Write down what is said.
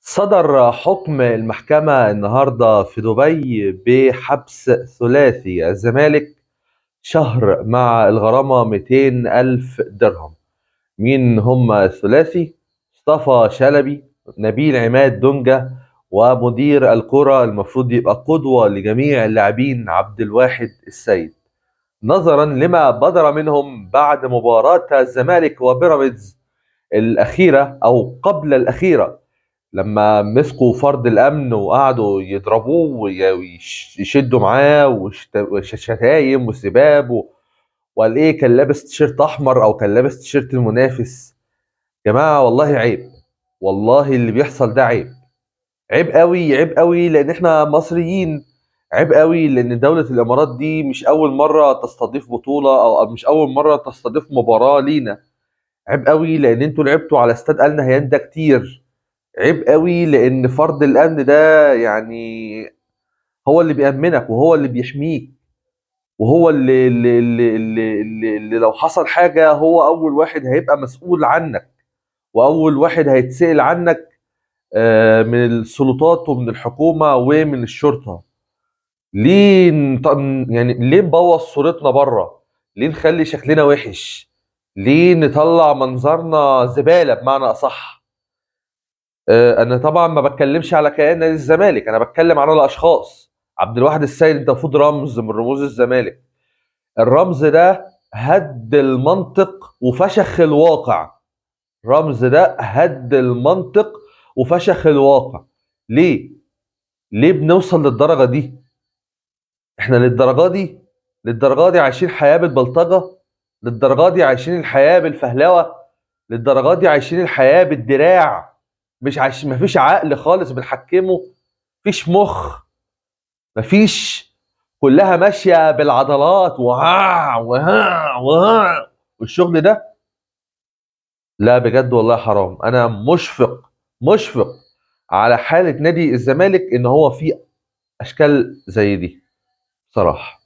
صدر حكم المحكمة النهاردة في دبي بحبس ثلاثي الزمالك شهر مع الغرامة 200 ألف درهم. مين هم الثلاثي؟ مصطفى شلبي، نبيل عماد دونجا، ومدير الكرة المفروض يبقى قدوة لجميع اللاعبين عبد الواحد السيد، نظرا لما بدر منهم بعد مباراة الزمالك وبيراميدز الأخيرة أو قبل الأخيرة، لما مسكوا فرد الامن وقعدوا يضربوه ويشدوا معاه وشتايم وسباب وقال ايه كان لابس تيشيرت احمر او كان لابس تيشيرت المنافس. جماعه والله عيب، والله اللي بيحصل ده عيب، عيب قوي، عيب قوي لان احنا مصريين، عيب قوي لان دوله الامارات دي مش اول مره تستضيف بطوله او مش اول مره تستضيف مباراه لينا. عيب قوي لان انتوا لعبتوا على استاد آل نهيان ده كتير. عيب قوي لان فرد الامن ده يعني هو اللي بيأمنك وهو اللي بيحميك وهو اللي لو حصل حاجة هو اول واحد هيبقى مسؤول عنك واول واحد هيتسأل عنك، من السلطات ومن الحكومة ومن الشرطة. ليه يعني ليه نبوظ صورتنا بره؟ ليه نخلي شكلنا وحش؟ ليه نطلع منظرنا زبالة بمعنى أصح؟ انا طبعا ما بتكلمش على كيان نادي الزمالك، انا بتكلم على الاشخاص. عبد الواحد السيد انت المفروض رمز من رموز الزمالك. الرمز ده هد المنطق وفشخ الواقع. الرمز ده هد المنطق وفشخ الواقع. ليه؟ ليه بنوصل للدرجة دي؟ احنا للدرجة دي عايشين حياة بالبلطجة؟ للدرجة دي عايشين الحياة بالفهلوة؟ للدرجة دي عايشين الحياة بالدراع؟ مش عايشين، مفيش عقل خالص بنحكمه، مفيش مخ، مفيش، كلها ماشية بالعضلات وها وها وها والشغل ده. لا بجد والله حرام. انا مشفق على حالة نادي الزمالك ان هو فيه اشكال زي دي صراحة.